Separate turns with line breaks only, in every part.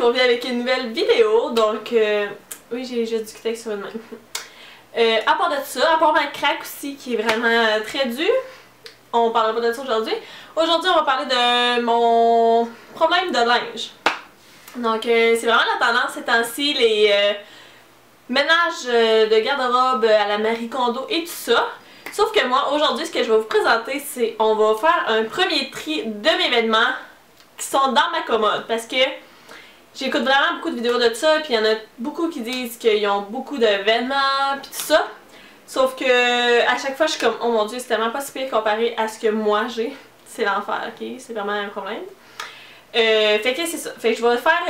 vous reviens avec une nouvelle vidéo. Donc, oui, j'ai déjà discuté avec ça de même. À part de ça, à part ma craque aussi qui est vraiment très dure, on parlera pas de ça aujourd'hui. Aujourd'hui, on va parler de mon problème de linge. Donc, c'est vraiment la tendance ces temps-ci, les ménages de garde-robe à la Marie Kondo et tout ça. Sauf que moi, aujourd'hui, ce que je vais vous présenter, c'est on va faire un premier tri de mes vêtements qui sont dans ma commode. Parce que j'écoute vraiment beaucoup de vidéos de ça, puis il y en a beaucoup qui disent qu'ils ont beaucoup de vêtements, puis tout ça. Sauf que à chaque fois, je suis comme, oh mon dieu, c'est tellement pas si pire comparé à ce que moi j'ai. C'est l'enfer, ok? C'est vraiment un problème. Fait que c'est ça. Fait que je vais faire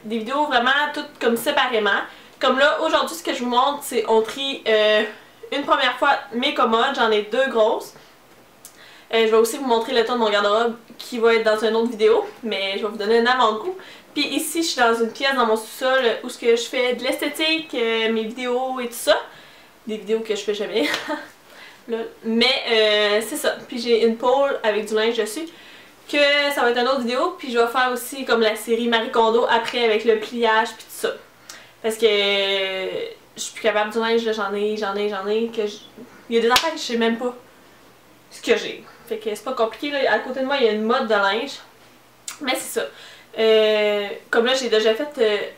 des vidéos vraiment toutes comme séparément. Comme là, aujourd'hui, ce que je vous montre, c'est on trie une première fois mes commodes. J'en ai deux grosses. Je vais aussi vous montrer le ton de mon garde-robe qui va être dans une autre vidéo. Mais je vais vous donner un avant-goût. Puis ici, je suis dans une pièce dans mon sous-sol où ce que je fais de l'esthétique, mes vidéos et tout ça. Des vidéos que je fais jamais. Mais c'est ça. Puis j'ai une pôle avec du linge dessus. Que ça va être une autre vidéo. Puis je vais faire aussi comme la série Marie Kondo après avec le pliage puis tout ça. Parce que je suis plus capable du linge, j'en ai. Il y a des affaires que je sais même pas ce que j'ai. Fait que c'est pas compliqué là. À côté de moi, il y a une mode de linge. Mais c'est ça. Comme là, j'ai déjà fait.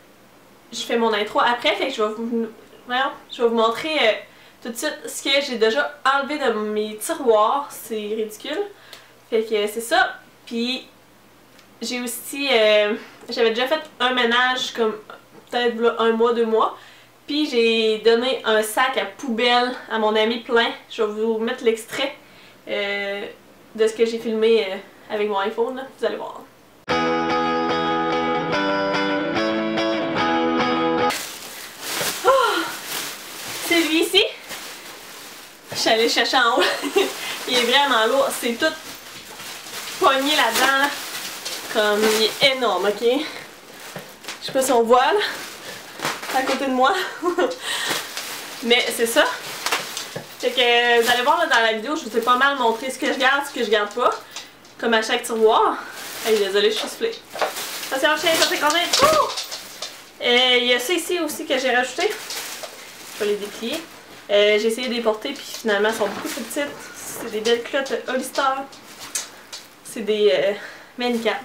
Je fais mon intro après. Fait que je vais vous montrer tout de suite ce que j'ai déjà enlevé de mes tiroirs. C'est ridicule. Fait que c'est ça. Puis j'ai aussi. J'avais déjà fait un ménage comme peut-être un mois, 2 mois. Puis j'ai donné un sac à poubelle à mon ami plein. Je vais vous mettre l'extrait de ce que j'ai filmé avec mon iPhone. Là. Vous allez voir. Oh! C'est lui ici. Je suis allée chercher en haut. Il est vraiment lourd. C'est tout pogné là-dedans. Là. Comme il est énorme, ok? Je sais pas si on voit là. À côté de moi. Mais c'est ça. Fait que vous allez voir là, dans la vidéo, je vous ai pas mal montré ce que je garde, ce que je garde pas. Comme à chaque tiroir. Hey, désolée, je suis soufflée. Attention, chien, ça fait combien? Oh! Il y a ça ici aussi que j'ai rajouté. Je vais les déplier. J'ai essayé de les porter, puis finalement, elles sont beaucoup plus petites. C'est des belles culottes Hollister. C'est des Manicat.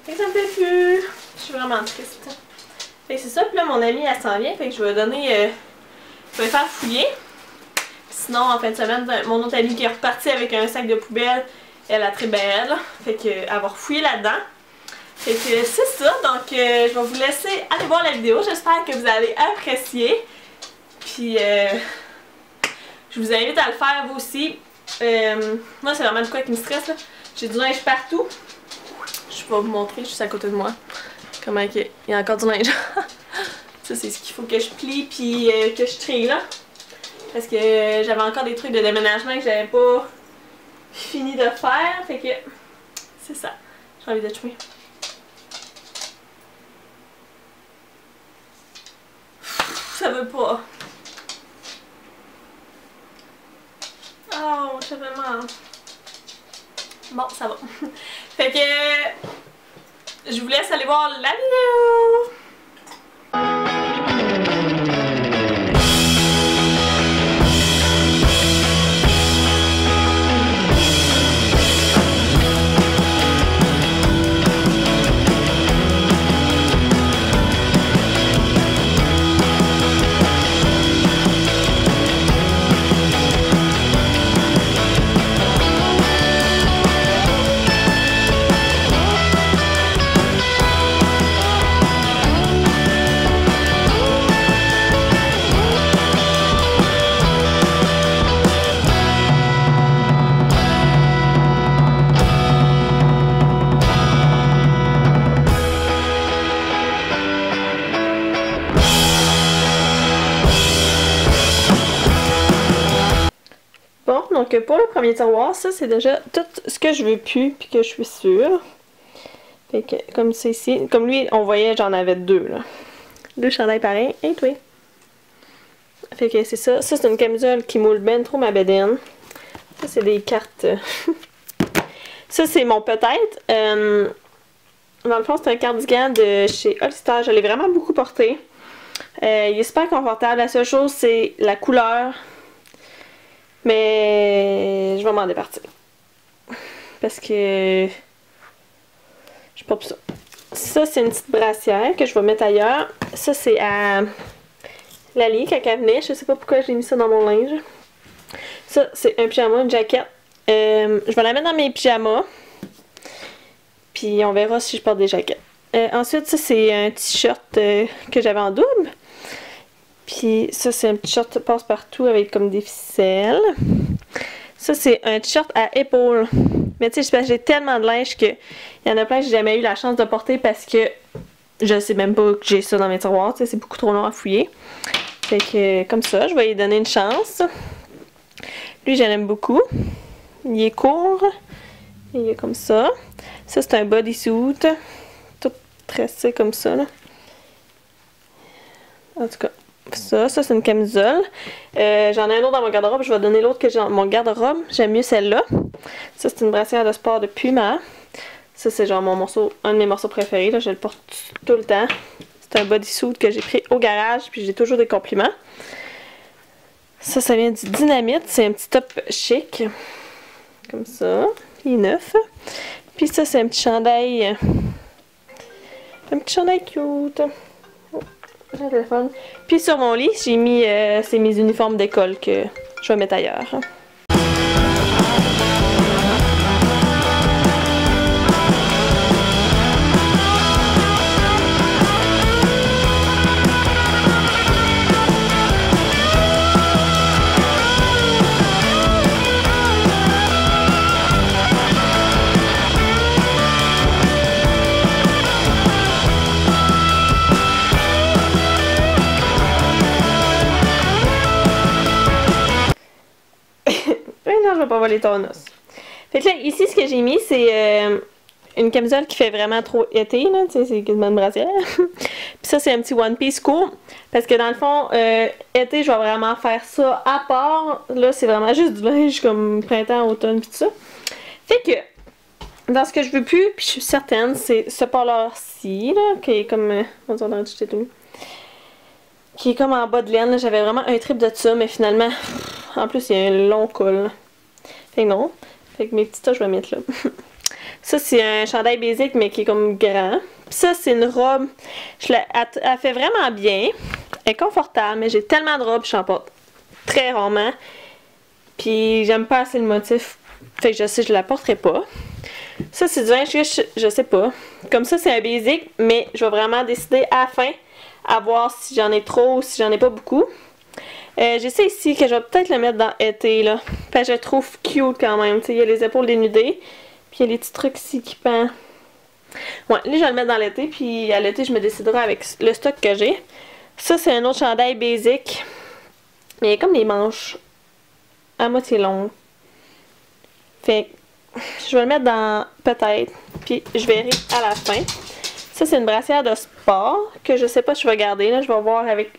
Fait que ça me fait plus. Je suis vraiment triste. Fait que c'est ça, puis là, mon amie, elle s'en vient. Fait que je vais donner. Je vais faire fouiller. Sinon, en fin de semaine, mon autre amie qui est repartie avec un sac de poubelle, elle a très belle. Fait qu'elle va refouiller là-dedans. Fait que c'est ça. Donc, je vais vous laisser aller voir la vidéo. J'espère que vous allez apprécier. Puis, je vous invite à le faire vous aussi. Moi, c'est vraiment de quoi qui me stresse. J'ai du linge partout. Je vais vous montrer juste à côté de moi. Comment il y a encore du linge. Ça, c'est ce qu'il faut que je plie puis que je trie là. Parce que j'avais encore des trucs de déménagement que j'avais pas fini de faire. Fait que c'est ça. J'ai envie de tuer. Ça veut pas. Oh, j'ai vraiment. Bon, ça va. Fait que je vous laisse aller voir la vidéo. Donc pour le premier tiroir, ça c'est déjà tout ce que je veux plus puis que je suis sûre. Fait que comme c'est ici, comme lui on voyait j'en avais deux là. Deux chandails pareils, et toi. Fait que c'est ça. Ça c'est une camisole qui moule ben trop ma bedaine. Ça c'est des cartes. Ça c'est mon peut-être. Dans le fond, c'est un cardigan de chez Hollister. Je l'ai vraiment beaucoup porté. Il est super confortable. La seule chose, c'est la couleur. Mais je vais m'en départir. Parce que je porte plus ça. Ça, c'est une petite brassière que je vais mettre ailleurs. Ça, c'est à Lali quand elle venait. Je sais pas pourquoi j'ai mis ça dans mon linge. Ça, c'est un pyjama, une jaquette. Je vais la mettre dans mes pyjamas. Puis on verra si je porte des jaquettes. Ensuite, ça, c'est un t-shirt que j'avais en double. Puis ça, c'est un t-shirt passe-partout avec comme des ficelles. Ça, c'est un t-shirt à épaules. Mais tu sais, j'ai tellement de linge que il y en a plein que j'ai jamais eu la chance de porter parce que je sais même pas que j'ai ça dans mes tiroirs. Tu sais, c'est beaucoup trop long à fouiller. Fait que comme ça, je vais lui donner une chance. Lui, je l'aime beaucoup. Il est court. Il est comme ça. Ça, c'est un bodysuit. Tout tressé comme ça, là. En tout cas, ça c'est une camisole. J'en ai un autre dans mon garde-robe. Je vais donner l'autre que j'ai dans mon garde-robe. J'aime mieux celle-là. Ça, c'est une brassière de sport de Puma. Ça, c'est genre mon morceau, un de mes morceaux préférés. Là. Je le porte tout le temps. C'est un bodysuit que j'ai pris au garage. Puis j'ai toujours des compliments. Ça vient du Dynamite. C'est un petit top chic. Comme ça. Il est neuf. Puis ça, c'est un petit chandail. Un petit chandail cute. Oh, j'ai le téléphone. Puis sur mon lit, j'ai mis c'est mes uniformes d'école que je vais mettre ailleurs. Non, je vais pas voler ton os. Fait que là, ici, ce que j'ai mis, c'est une camisole qui fait vraiment trop été, là. Tu sais, c'est quasiment une brassière. Puis ça, c'est un petit One Piece court. Parce que dans le fond, été, je vais vraiment faire ça à part. Là, c'est vraiment juste du linge comme printemps, automne, pis tout ça. Fait que, dans ce que je veux plus, puis je suis certaine, c'est ce polo-ci, là, qui est comme. On dirait dans le tout. Qui est comme en bas de laine. J'avais vraiment un trip de ça, mais finalement, en plus, il y a un long col. Fait que non. Fait que mes petits tas, je vais mettre là. Ça, c'est un chandail basique, mais qui est comme grand. Puis ça, c'est une robe. Elle fait vraiment bien. Elle est confortable, mais j'ai tellement de robes, je j'en porte très rarement. Puis j'aime pas assez le motif. Fait que je sais, je la porterai pas. Ça, c'est du linge que je sais pas. Comme ça, c'est un basique, mais je vais vraiment décider à la fin à voir si j'en ai trop ou si j'en ai pas beaucoup. J'essaie ici que je vais peut-être le mettre dans été, là. Parce que je le trouve cute quand même. Il y a les épaules dénudées. Puis il y a les petits trucs ici qui pendent. Ouais, là, je vais le mettre dans l'été. Puis à l'été, je me déciderai avec le stock que j'ai. Ça, c'est un autre chandail basique. Mais il y a comme des manches à moitié longues. Fait que je vais le mettre dans peut-être. Puis je verrai à la fin. Ça, c'est une brassière de sport que je sais pas si je vais garder. Là, je vais voir avec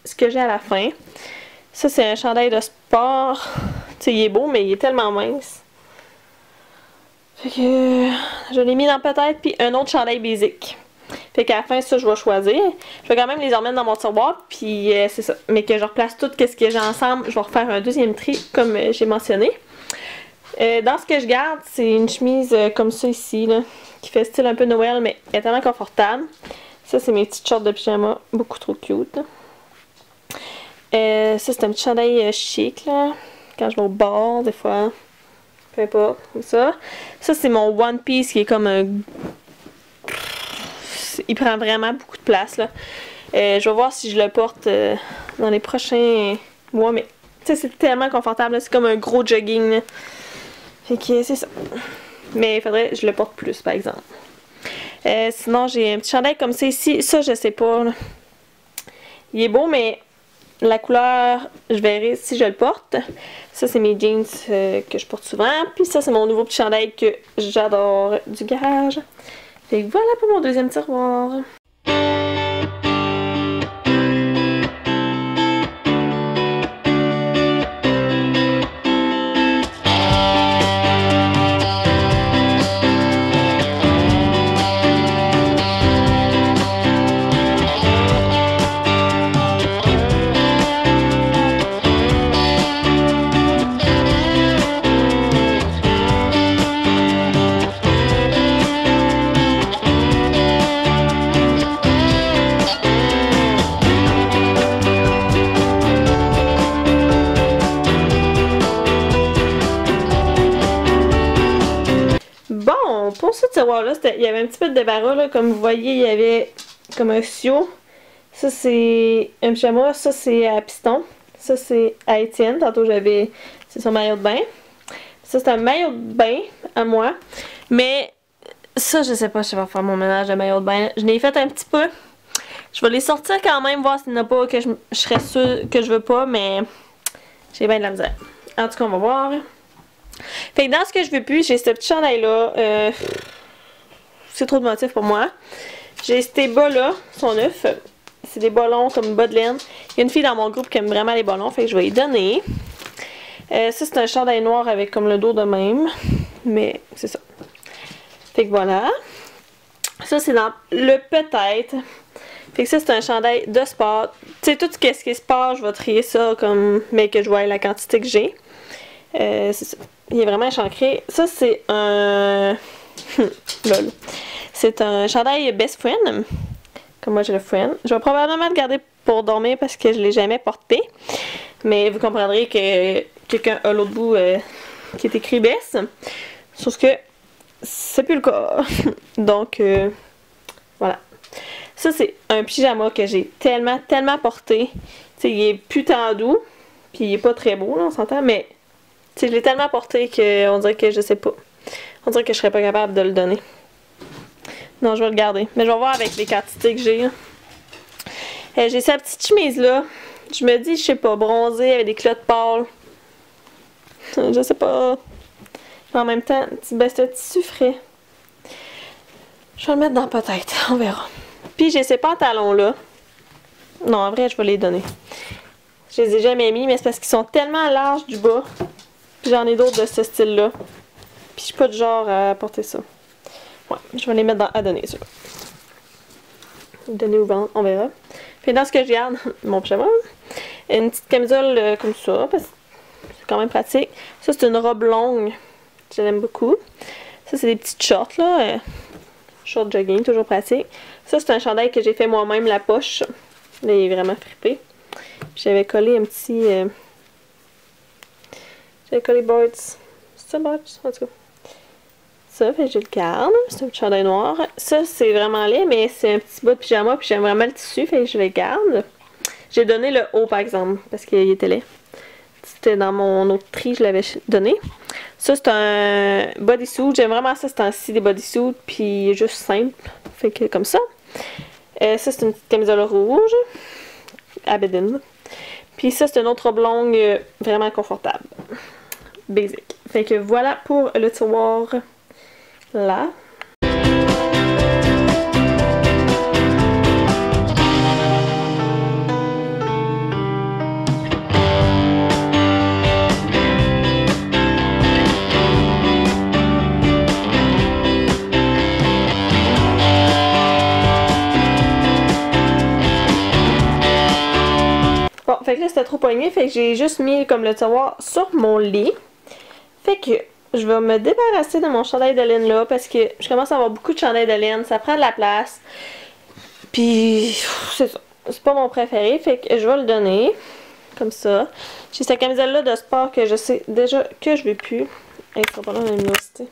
ce que j'ai à la fin. Ça, c'est un chandail de sport. Tu sais, il est beau, mais il est tellement mince. Fait que je l'ai mis dans peut-être, puis un autre chandail basique. Fait qu'à la fin, ça, je vais choisir. Je vais quand même les remettre dans mon tiroir, puis c'est ça. Mais que je replace tout ce que j'ai ensemble. Je vais refaire un deuxième tri, comme j'ai mentionné. Dans ce que je garde, c'est une chemise comme ça ici, là, qui fait style un peu Noël, mais elle est tellement confortable. Ça, c'est mes petites shorts de pyjama, beaucoup trop cute. Ça, c'est un petit chandail chic, là, quand je vais au bar, des fois. Peu importe, comme ça. Ça, c'est mon One Piece qui est comme un... Il prend vraiment beaucoup de place, là. Je vais voir si je le porte dans les prochains mois, mais tu sais, c'est tellement confortable, c'est comme un gros jogging, là. Fait que c'est ça. Mais il faudrait que je le porte plus, par exemple. Sinon, j'ai un petit chandail comme ça ici. Ça, je sais pas, là. Il est beau, mais la couleur, je verrai si je le porte. Ça, c'est mes jeans que je porte souvent. Puis ça, c'est mon nouveau petit chandail que j'adore du garage. Fait que voilà pour mon deuxième tiroir. là, il y avait un petit peu de débarras, là. Comme vous voyez, il y avait comme un sio. Ça, c'est un pyjama. Ça, c'est à piston. Ça, c'est à Étienne. Tantôt, c'est son maillot de bain. Ça, c'est un maillot de bain à moi. Mais ça, je sais pas, je vais faire mon ménage de maillot de bain. Je l'ai fait un petit peu. Je vais les sortir quand même, voir s'il n'y en a pas que je serais sûre que je veux pas, mais j'ai bien de la misère. En tout cas, on va voir. Fait que dans ce que je veux plus, j'ai ce petit chandail-là. C'est trop de motifs pour moi. J'ai ces bas-là, ils sont neufs. C'est des bas longs comme bas de laine. Il y a une fille dans mon groupe qui aime vraiment les bas longs, fait que je vais y donner. Ça, c'est un chandail noir avec comme le dos de même. Mais c'est ça. Fait que voilà. Ça, c'est dans le peut-être. Fait que ça, c'est un chandail de sport. Tu sais, tout ce qui est sport, je vais trier ça comme... Mais que je vois la quantité que j'ai. C'est ça. Il est vraiment échancré. Ça, c'est un... Lol. C'est un chandail Best Friend. Comme moi, j'ai le Friend. Je vais probablement le garder pour dormir parce que je l'ai jamais porté. Mais vous comprendrez que quelqu'un a l'autre bout qui est écrit Best. Sauf que c'est plus le cas. Donc, voilà. Ça, c'est un pyjama que j'ai tellement porté. Tu sais, il est plus tant doux. Puis il est pas très beau, là, on s'entend. Mais, tu sais, je l'ai tellement porté qu'on dirait que je sais pas. On dirait que je serais pas capable de le donner. Non, je vais le garder. Mais je vais voir avec les quantités que j'ai. J'ai cette petite chemise-là. Je me dis, je sais pas, bronzée avec des culottes pâles. Je sais pas. En même temps, ben, c'est un tissu frais. Je vais le mettre dans peut-être. On verra. Puis j'ai ces pantalons-là. Non, en vrai, je vais les donner. Je les ai jamais mis, mais c'est parce qu'ils sont tellement larges du bas. Puis j'en ai d'autres de ce style-là. Puis je suis pas du genre à porter ça. Ouais, je vais les mettre à donner, ceux-là. Donner ou vendre, on verra. Puis dans ce que je garde, mon pyjama, une petite camisole comme ça, parce que c'est quand même pratique. Ça, c'est une robe longue. Je l'aime beaucoup. Ça, c'est des petites shorts, là. Short jogging, toujours pratique. Ça, c'est un chandail que j'ai fait moi-même, la poche. Là, il est vraiment frippé. Puis j'avais collé un petit... J'avais collé Birds. C'est ça, Birds? En tout cas. Ça, fait que je le garde. C'est un petit chandail noir. Ça, c'est vraiment laid, mais c'est un petit bas de pyjama, puis j'aime vraiment le tissu, fait que je le garde. J'ai donné le haut, par exemple, parce qu'il était laid. C'était dans mon autre tri, je l'avais donné. Ça, c'est un bodysuit. J'aime vraiment ça, c'est un des bodysuits, puis juste simple. Fait que comme ça. Ça, c'est une petite camisole rouge. À bédaine. Puis ça, c'est une autre robe longue, vraiment confortable. Basic. Fait que voilà pour le tiroir là. Bon, fait que là, c'était trop poigné, fait que j'ai juste mis comme le tiroir sur mon lit. Fait que je vais me débarrasser de mon chandail de laine là, parce que je commence à avoir beaucoup de chandails de laine, ça prend de la place. Puis, c'est ça. C'est pas mon préféré, fait que je vais le donner. Comme ça. J'ai cette camisole là de sport que je sais déjà que je vais plus. Elle sera pas là dans la luminosité.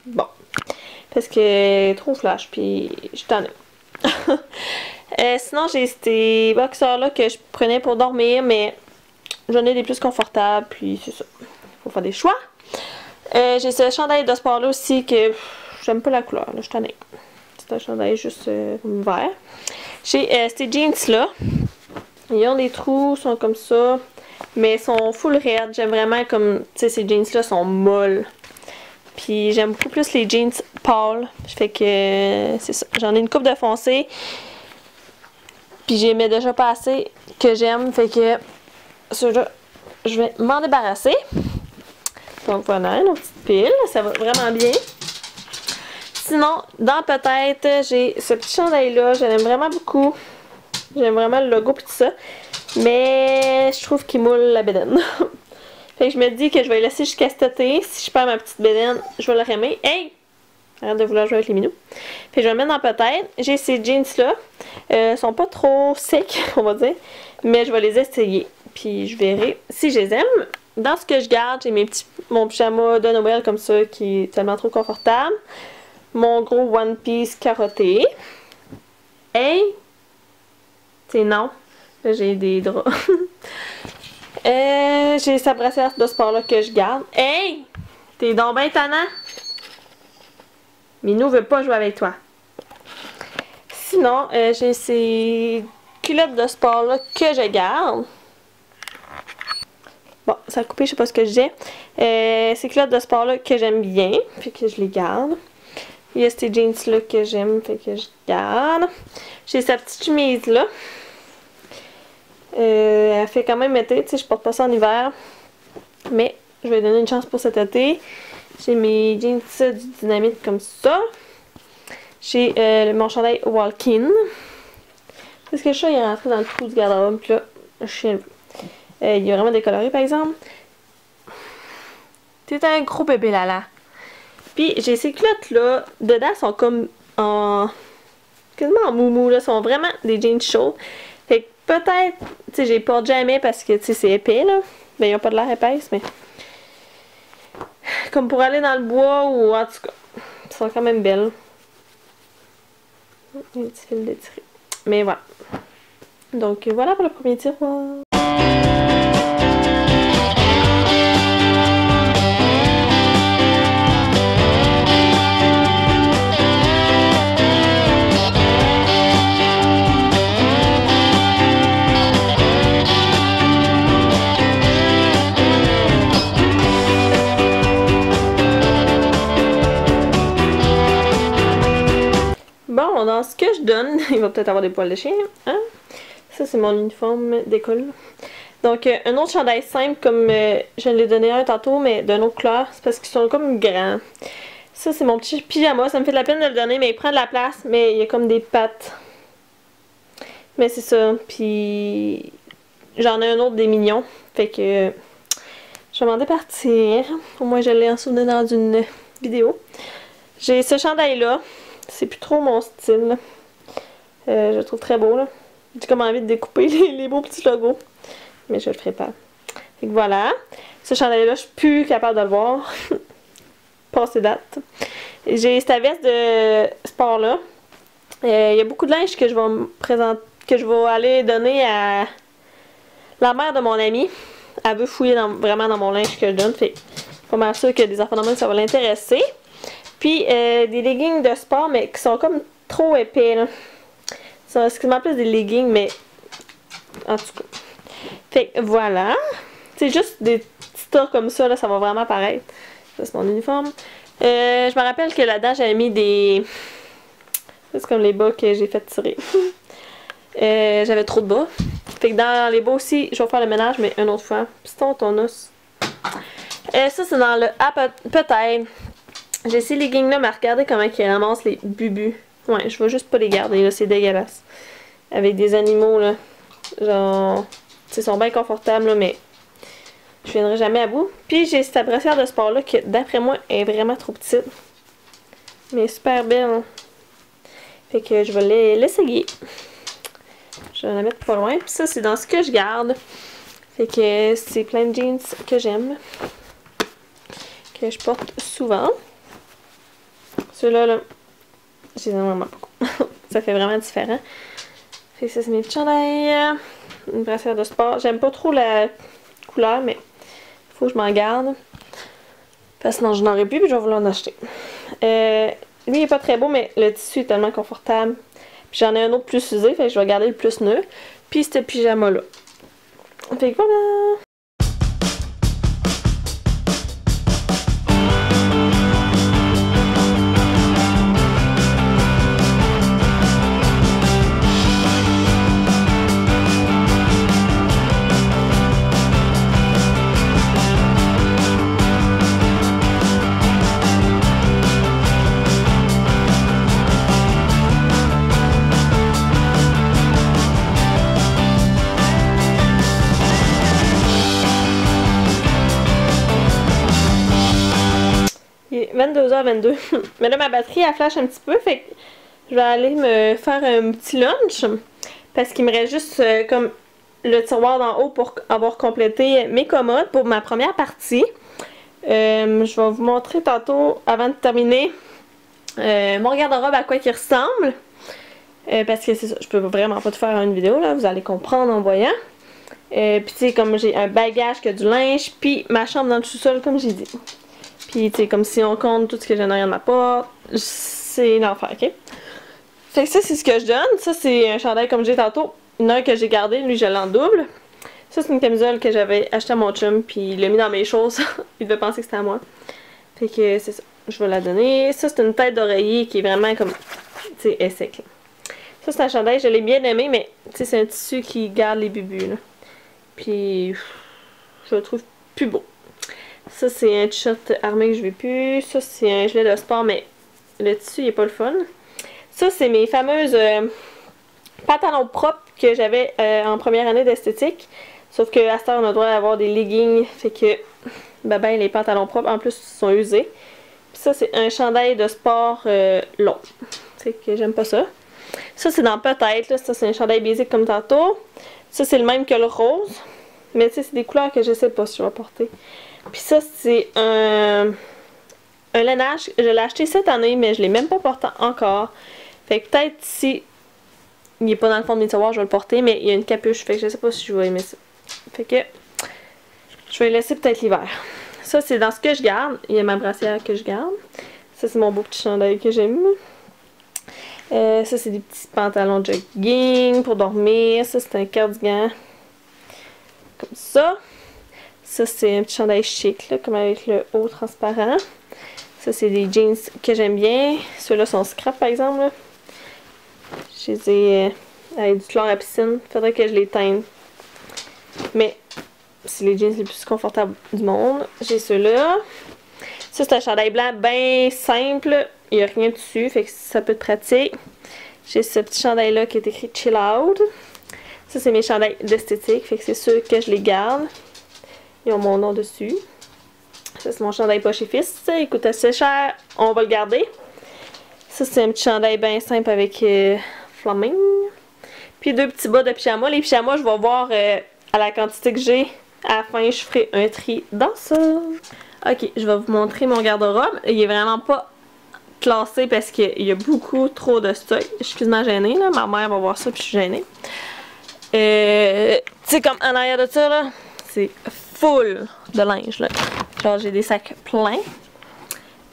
Bon. Parce que est trop flash, puis je t'en ai. Sinon, j'ai ces boxers-là que je prenais pour dormir, mais j'en ai des plus confortables, puis c'est ça. Faut faire des choix. J'ai ce chandail de sport-là aussi que j'aime pas la couleur, là, je t'en ai. C'est un chandail juste vert. J'ai ces jeans-là. Ils ont des trous, sont comme ça, mais ils sont full raide. J'aime vraiment comme, tu sais, ces jeans-là sont molles. Puis j'aime beaucoup plus les jeans pâles. Fait que c'est ça. J'en ai une coupe de foncé. Puis j'aimais déjà pas assez que j'aime. Fait que ceux-là, je vais m'en débarrasser. Donc voilà, nos petites piles. Ça va vraiment bien. Sinon, dans peut-être, j'ai ce petit chandail-là. Je l'aime vraiment beaucoup. J'aime vraiment le logo et tout ça. Mais je trouve qu'il moule la bédaine. Fait que je me dis que je vais le laisser jusqu'à cet été. Si je perds ma petite bédaine, je vais le remettre. Hey! Arrête de vouloir jouer avec les minous. Fait que je vais le mettre dans peut-être. J'ai ces jeans-là. Ils sont pas trop secs, on va dire. Mais je vais les essayer. Puis je verrai si je les aime. Dans ce que je garde, j'ai mon pyjama de Noël comme ça qui est tellement trop confortable. mon gros One Piece carotté. Hey! C'est non. Là, j'ai des draps. J'ai sa brassière de sport là que je garde. Hey! T'es donc ben tannant! Minou veut pas jouer avec toi. Sinon, j'ai ces culottes de sport là que je garde. Bon, ça a coupé, je sais pas ce que je dis. Ces culottes de sport là que j'aime bien, fait que je les garde. Il y a ces jeans là que j'aime, fait que je garde. J'ai sa petite chemise là. Elle fait quand même été, tu sais, je porte pas ça en hiver. Mais je vais lui donner une chance pour cet été. J'ai mes jeans du Dynamite comme ça. J'ai mon chandail Walk-in. Parce que le chat il est rentré dans le trou du garde-robe. Puis là, je suis il est vraiment décoloré par exemple. T'es un gros bébé Lala. Puis j'ai ces culottes là. Dedans elles sont comme en... quasiment en moumou là. Sont vraiment des jeans chauds. Fait que peut-être, tu sais, j'ai porte jamais parce que tu sais c'est épais là. Ben ils ont pas de l'air épaisse mais... comme pour aller dans le bois ou en tout cas. Elles sont quand même belles. Un petit fil d'étiré. Mais voilà. Donc voilà pour le premier tiroir. Bon, dans ce que je donne, il va peut-être avoir des poils de chien, hein? Ça, c'est mon uniforme d'école. Donc, un autre chandail simple, comme je l'ai donné un tantôt, mais d'une autre couleur. C'est parce qu'ils sont comme grands. Ça, c'est mon petit pyjama. Ça me fait de la peine de le donner, mais il prend de la place. Mais il y a comme des pattes. Mais c'est ça. Puis, j'en ai un autre des mignons. Fait que, je vais m'en départir. Au moins, je l'ai en souvenir dans une vidéo. J'ai ce chandail-là. C'est plus trop mon style. Je le trouve très beau, là. J'ai comme envie de découper les beaux petits logos. Mais je le ferai pas. Fait que voilà. Ce chandail-là, je suis plus capable de le voir. Passé date. J'ai cette veste de sport-là. Il y a beaucoup de linge que je vais me présenter, que je vais aller donner à la mère de mon amie. Elle veut fouiller vraiment dans mon linge que je donne. Fait pas mal sûr que des enfants de même, ça va l'intéresser. Puis des leggings de sport, mais qui sont comme trop épais, là. C'est excuse-moi plus des leggings, mais en tout cas. Fait que voilà. C'est juste des petits tas comme ça, là, ça va vraiment paraître. Ça, c'est mon uniforme. Je me rappelle que là-dedans, j'avais mis des... c'est comme les bas que j'ai fait tirer. J'avais trop de bas. Fait que dans les bas aussi, je vais faire le ménage, mais une autre fois. Piston, ton os. Ça, c'est dans le... ah, peut-être. J'ai ces leggings-là, mais regardez comment ils ramassent les bubus. Ouais, je vais juste pas les garder, là, c'est dégueulasse. Avec des animaux, là. Genre... ils sont bien confortables, là, mais... je viendrai jamais à bout. Puis j'ai cette brassière de sport-là qui, d'après moi, est vraiment trop petite. Mais super belle, hein. Fait que je vais l'essayer. Je vais la mettre pas loin. Puis ça, c'est dans ce que je garde. Fait que c'est plein de jeans que j'aime. Que je porte souvent. Ceux-là, là, j'ai vraiment beaucoup. Ça fait vraiment différent. Fait que ça, c'est mes petits chandails. Une brassière de sport. J'aime pas trop la couleur, mais faut que je m'en garde. Parce que sinon, je n'aurais plus, puis je vais vouloir en acheter. Lui, il est pas très beau, mais le tissu est tellement confortable. Puis j'en ai un autre plus usé, fait que je vais garder le plus neuf. Puis ce pyjama-là. Fait que voilà! Il est 22h22. Mais là, ma batterie, elle flash un petit peu. Fait que je vais aller me faire un petit lunch. Parce qu'il me reste juste comme le tiroir d'en haut pour avoir complété mes commodes pour ma première partie. Je vais vous montrer tantôt, avant de terminer, Mon garde-robe à quoi qu'il ressemble. Parce que c'est ça, je peux vraiment pas te faire une vidéo là, vous allez comprendre en voyant. Puis tu sais, comme j'ai un bagage qui a du linge, puis ma chambre dans le sous-sol comme j'ai dit. Puis tu sais, comme si on compte tout ce que j'ai en arrière de ma porte, c'est l'enfer, ok? Fait que ça c'est ce que je donne, ça c'est un chandail comme j'ai tantôt. Il y en a un que j'ai gardé, lui je l'ai en double. Ça c'est une camisole que j'avais acheté à mon chum, puis il l'a mis dans mes choses, il devait penser que c'était à moi. Fait que c'est ça, je vais la donner. Ça c'est une tête d'oreiller qui est vraiment comme, tu sais, sec là. Ça c'est un chandail, je l'ai bien aimé, mais tu sais c'est un tissu qui garde les bubus là. Puis je le trouve plus beau. Ça c'est un t-shirt armé que je veux plus. Ça c'est un gilet de sport, mais le tissu il est pas le fun. Ça c'est mes fameuses pantalons propres que j'avais en première année d'esthétique. Sauf que à cette heure on a le droit d'avoir des leggings. Fait que ben les pantalons propres en plus sont usés. Puis ça c'est un chandail de sport long. C'est que j'aime pas ça. Ça c'est dans peut-être, là. Ça c'est un chandail basic comme tantôt. Ça c'est le même que le rose. Mais tu sais c'est des couleurs que je sais pas si je vais porter. Puis ça c'est un lainage. Je l'ai acheté cette année mais je l'ai même pas porté encore. Fait que peut-être si il est pas dans le fond de mes tiroirs je vais le porter. Mais il y a une capuche. Fait que je sais pas si je vais aimer ça. Fait que je vais le laisser peut-être l'hiver. Ça c'est dans ce que je garde. Il y a ma brassière que je garde. Ça c'est mon beau petit chandail que j'aime. Ça c'est des petits pantalons jogging pour dormir. Ça c'est un cardigan. Comme ça. Ça c'est un petit chandail chic là, comme avec le haut transparent. Ça c'est des jeans que j'aime bien. Ceux-là sont scrap par exemple. Là. Je les ai avec du chlore à piscine. Faudrait que je les teigne. Mais c'est les jeans les plus confortables du monde. J'ai ceux-là. Ça c'est un chandail blanc bien simple. Il n'y a rien dessus. Fait que ça peut être pratique. J'ai ce petit chandail là qui est écrit Chill Out. Ça c'est mes chandails d'esthétique. Fait que c'est ceux que je les garde. Ils ont mon nom dessus. Ça c'est mon chandail poche et fils. Il coûte assez cher. On va le garder. Ça c'est un petit chandail bien simple avec flaming. Puis deux petits bas de pyjama. Les pyjamas je vais voir à la quantité que j'ai. À la fin je ferai un tri dans ça. Ok, je vais vous montrer mon garde-robe. Il est vraiment pas classé parce qu'il y a beaucoup trop de stock. Je suis quasiment gênée là. Ma mère va voir ça puis je suis gênée. Tu sais comme en arrière de ça là. C'est full de linge là. Genre j'ai des sacs pleins.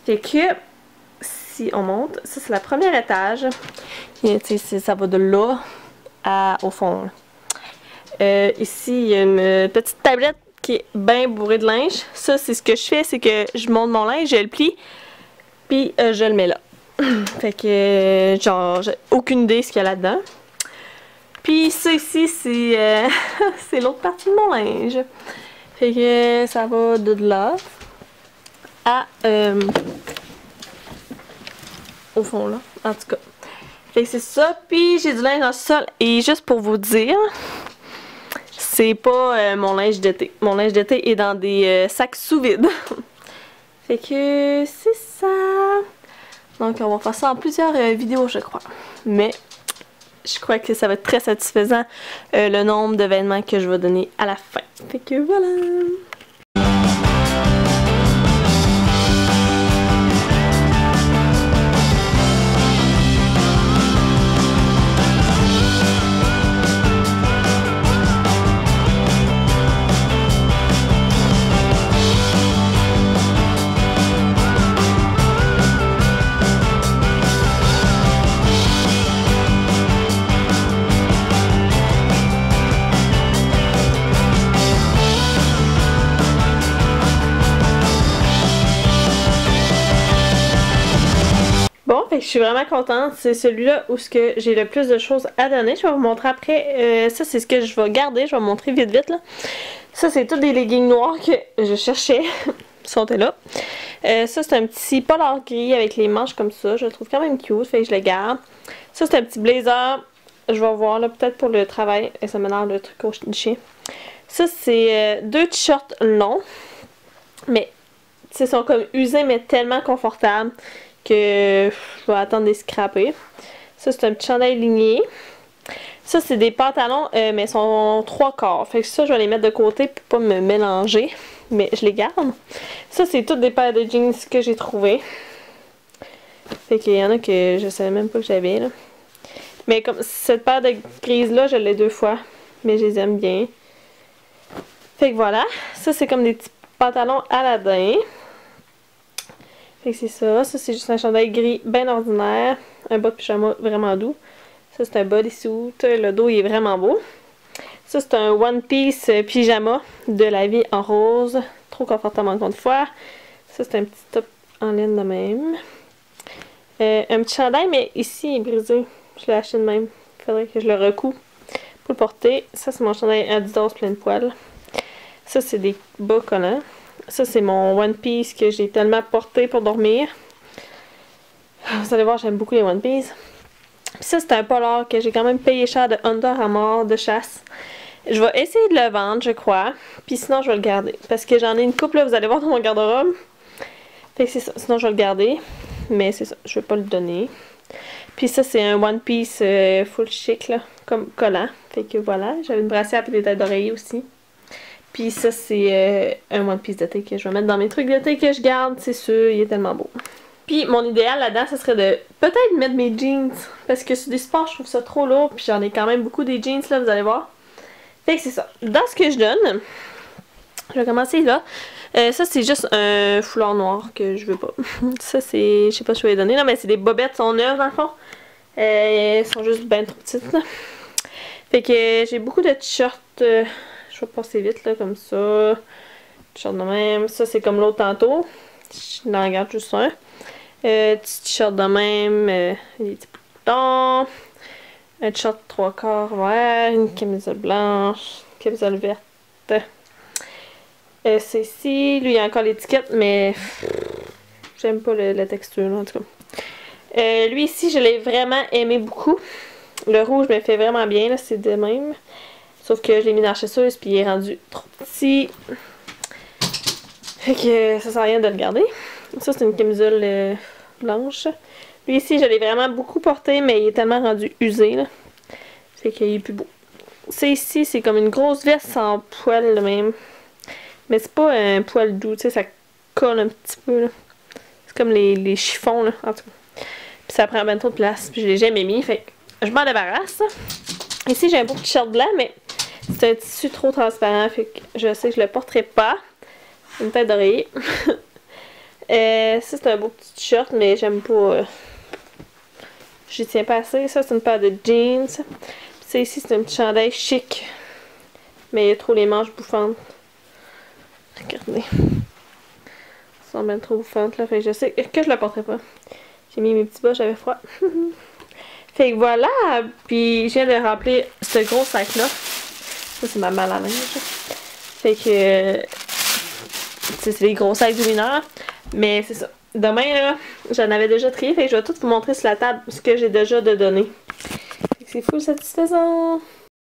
Fait que si on monte, ça c'est le premier étage. Et, ça va de là au fond. Ici il y a une petite tablette qui est bien bourrée de linge. Ça c'est ce que je fais, c'est que je monte mon linge, je le plie, puis je le mets là. Fait que genre j'ai aucune idée ce qu'il y a là-dedans. Puis ça ici c'est c'est l'autre partie de mon linge. Fait que ça va de là à au fond là, en tout cas. Fait que c'est ça, puis j'ai du linge dans le sol et juste pour vous dire, c'est pas mon linge d'été. Mon linge d'été est dans des sacs sous vide. Fait que c'est ça. Donc on va faire ça en plusieurs vidéos je crois. Mais je crois que ça va être très satisfaisant le nombre de vêtements que je vais donner à la fin. Fait que voilà. Bon, fait que je suis vraiment contente. C'est celui-là où j'ai le plus de choses à donner. Je vais vous montrer après. Ça, c'est ce que je vais garder. Je vais vous montrer vite vite. Là. Ça, c'est tous des leggings noirs que je cherchais. Ils sont là. Ça, c'est un petit polar gris avec les manches comme ça. Je le trouve quand même cute. Fait que je le garde. Ça, c'est un petit blazer. Je vais voir là, peut-être pour le travail. Et ça m'énerve le truc au chien. Ça, c'est deux t-shirts longs. Mais, ils sont comme usés, mais tellement confortables. Que je vais attendre de les scraper. Ça c'est un petit chandail ligné. Ça c'est des pantalons mais ils sont 3/4. Fait que ça je vais les mettre de côté pour pas me mélanger. Mais je les garde. Ça c'est toutes des paires de jeans que j'ai trouvées. Fait qu'il y en a que je savais même pas que j'avais, là. Mais comme cette paire de grises-là, je l'ai 2 fois. Mais je les aime bien. Fait que voilà. Ça, c'est comme des petits pantalons Aladdin. Fait que c'est ça. Ça, c'est juste un chandail gris bien ordinaire. Un bas de pyjama vraiment doux. Ça, c'est un bodysuit. Le dos, il est vraiment beau. Ça, c'est un One Piece pyjama de la vie en rose. Trop confortable encore une fois. Ça, c'est un petit top en laine de même. Un petit chandail, mais ici, il est brisé. Je l'ai acheté de même. Il faudrait que je le recoue pour le porter. Ça, c'est mon chandail Adidas plein de poils. Ça, c'est des bas collants. Ça, c'est mon One Piece que j'ai tellement porté pour dormir. Vous allez voir, j'aime beaucoup les One Piece. Puis ça, c'est un polar que j'ai quand même payé cher de Under Armour de chasse. Je vais essayer de le vendre, je crois. Puis sinon, je vais le garder. Parce que j'en ai une couple, là, vous allez voir dans mon garde-robe. Fait que c'est ça. Sinon, je vais le garder. Mais c'est ça, je vais pas le donner. Puis ça, c'est un One Piece full chic, là, comme collant. Fait que voilà, j'avais une brassière et des têtes d'oreiller aussi. Puis ça, c'est un One Piece d'été que je vais mettre dans mes trucs d'été que je garde, c'est sûr, il est tellement beau. Puis mon idéal là-dedans, ce serait de peut-être mettre mes jeans. Parce que sur des sports, je trouve ça trop lourd. Puis j'en ai quand même beaucoup des jeans, là, vous allez voir. Fait que c'est ça. Dans ce que je donne, je vais commencer là. Ça, c'est juste un foulard noir que je veux pas. Ça, c'est... Je sais pas si je vais les donner, là, mais c'est des bobettes, sont neuves dans le fond. Elles sont juste bien trop petites, là. Fait que j'ai beaucoup de t-shirts. Je vais passer vite, là, comme ça. T-shirt de même. Ça, c'est comme l'autre tantôt. Je n'en regarde juste un. Petit t-shirt de même. Des petits boutons. Un t-shirt 3/4 vert. Une camisole blanche. Une camisole verte. C'est ici. Lui, il y a encore l'étiquette, mais j'aime pas la texture, là, en tout cas. Lui, ici, je l'ai vraiment aimé beaucoup. Le rouge me fait vraiment bien, là, c'est de même. Sauf que je l'ai mis dans la chasseuse, puis il est rendu trop petit. Fait que ça sert à rien de le garder. Ça, c'est une camisole blanche. Lui, ici, je l'ai vraiment beaucoup porté, mais il est tellement rendu usé, là. Fait qu'il est plus beau. Ça, ici, c'est comme une grosse veste sans poil, là, même. Mais c'est pas un poil doux, tu sais, ça colle un petit peu, là. C'est comme les chiffons, là, en tout cas. Puis ça prend bien trop de place, puis je l'ai jamais mis, fait que je m'en débarrasse. Ici, j'ai un beau t-shirt blanc, mais c'est un tissu trop transparent, fait que je sais que je le porterai pas. Une tête d'oreiller. Ça, c'est un beau petit t-shirt, mais j'aime pas... J'y tiens pas assez. Ça, c'est une paire de jeans. Puis ça, ici, c'est un petit chandail chic. Mais il y a trop les manches bouffantes. Regardez. Elles sont bien trop bouffantes, là. Fait que je sais que je la porterai pas. J'ai mis mes petits bas, j'avais froid. Fait que voilà. Puis je viens de remplir ce gros sac-là. Ça, c'est ma malle à linge. Fait que... c'est les gros sacs du mineur. Mais c'est ça. Demain, là, j'en avais déjà trié. Fait que je vais tout vous montrer sur la table ce que j'ai déjà de donné. C'est full satisfaisant.